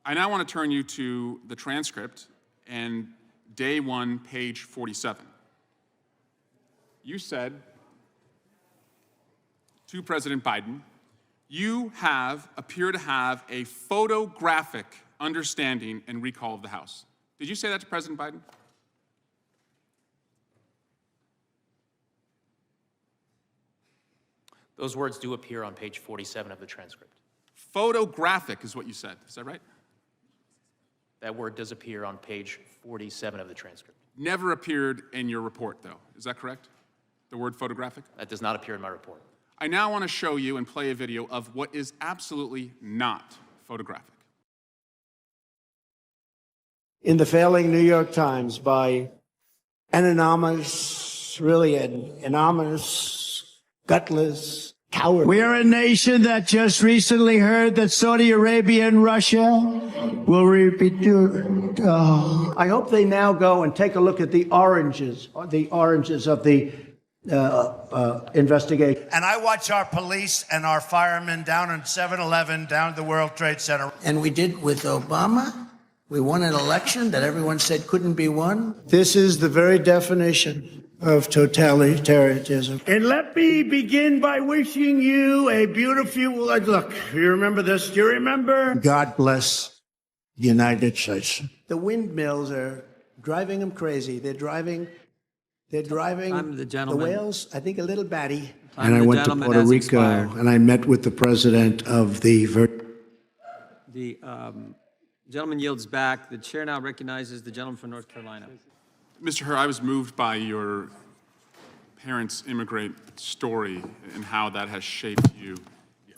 I now want to turn you to the transcript and day 1, page 47. You said to President Biden, you appear to have a photographic understanding and recall of the House. Did you say that to President Biden? Those words do appear on page 47 of the transcript. Photographic is what you said. Is that right? That word does appear on page 47 of the transcript. Never appeared in your report, though. Is that correct? The word photographic? That does not appear in my report. I now want to show you and play a video of what is absolutely not photographic. In the failing New York Times by an anonymous, gutless coward. We are a nation that just recently heard that Saudi Arabia and Russia will repeat. I hope they now go and take a look at the oranges of the investigation. And I watch our police and our firemen down in 7-Eleven, down at the World Trade Center. And we did with Obama. We won an election that everyone said couldn't be won. This is the very definition of totalitarianism. And let me begin by wishing you a beautiful, look, you remember this? Do you remember? God bless the United States. The windmills are driving them crazy. They're driving I'm the gentleman. the whales, I think, a little batty. I'm And I the went to gentleman Puerto as Rico, expired. and I met with the president of the The gentleman yields back. The chair now recognizes the gentleman from North Carolina. Mr. Hur, I was moved by your parents' immigrant story and how that has shaped you.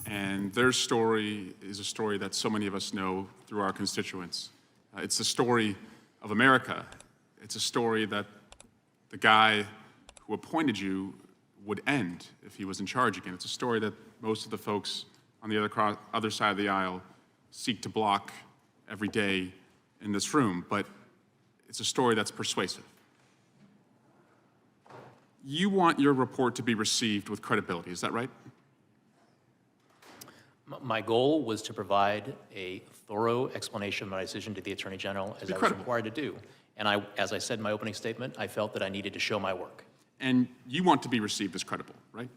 And their story is a story that so many of us know through our constituents. It's the story of America. It's a story that the guy who appointed you would end if he was in charge again. It's a story that most of the folks on the other side of the aisle seek to block every day in this room, but it's a story that's persuasive. You want your report to be received with credibility, is that right? My goal was to provide a thorough explanation of my decision to the Attorney General as I was required to do. And as I said in my opening statement, I felt that I needed to show my work. And you want to be received as credible, right?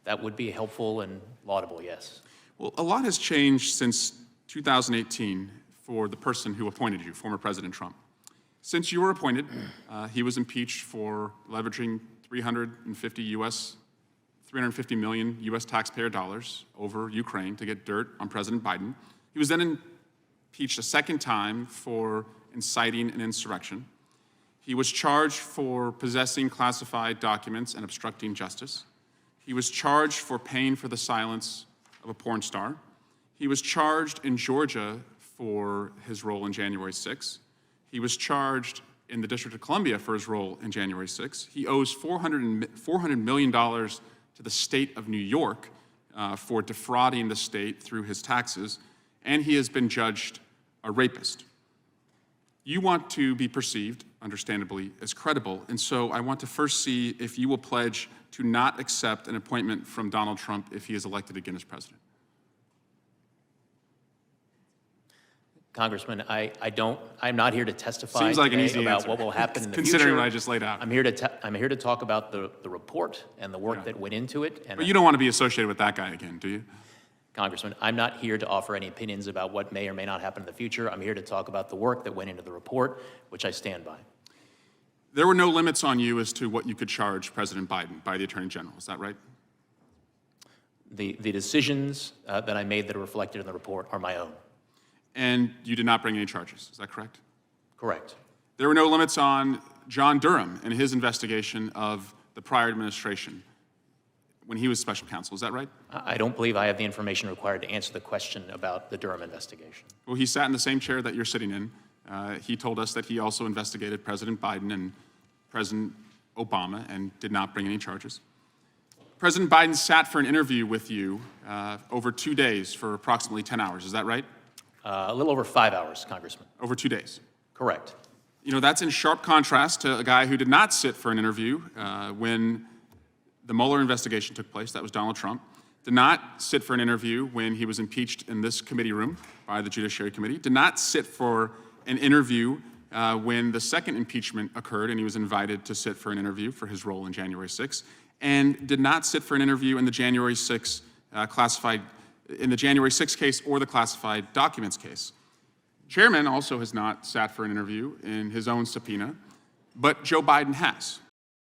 That would be helpful and laudable, yes. Well, a lot has changed since 2018 for the person who appointed you, former President Trump. Since you were appointed, he was impeached for leveraging 350 million U.S. taxpayer dollars over Ukraine to get dirt on President Biden. He was then impeached a second time for inciting an insurrection. He was charged for possessing classified documents and obstructing justice. He was charged for paying for the silence of a porn star. He was charged in Georgia for his role in January 6th. He was charged in the District of Columbia for his role in January 6th. He owes $400 million to the state of New York for defrauding the state through his taxes, and he has been judged a rapist. You want to be perceived, understandably, as credible, and so I want to first see if you will pledge to not accept an appointment from Donald Trump if he is elected again as president. Congressman, I'm not here to testify Seems like an easy about answer, what will happen in the future. considering what I just laid out. I'm here to talk about the report and the work that went into it. And But you don't want to be associated with that guy again, do you? Congressman, I'm not here to offer any opinions about what may or may not happen in the future. I'm here to talk about the work that went into the report, which I stand by. There were no limits on you as to what you could charge President Biden by the Attorney General, is that right? The decisions that I made that are reflected in the report are my own. And you did not bring any charges, is that correct? Correct. There were no limits on John Durham and his investigation of the prior administration when he was special counsel, is that right? I don't believe I have the information required to answer the question about the Durham investigation. Well, he sat in the same chair that you're sitting in. He told us that he also investigated President Biden and President Obama and did not bring any charges. President Biden sat for an interview with you over 2 days for approximately 10 hours, is that right? A little over 5 hours, Congressman. Over 2 days. Correct. You know, that's in sharp contrast to a guy who did not sit for an interview when the Mueller investigation took place. That was Donald Trump. did not sit for an interview when he was impeached in this committee room by the Judiciary Committee, did not sit for an interview when the second impeachment occurred and he was invited to sit for an interview for his role in January 6th, and did not sit for an interview in the January 6th case or the classified documents case. Chairman also has not sat for an interview in his own subpoena, but Joe Biden has.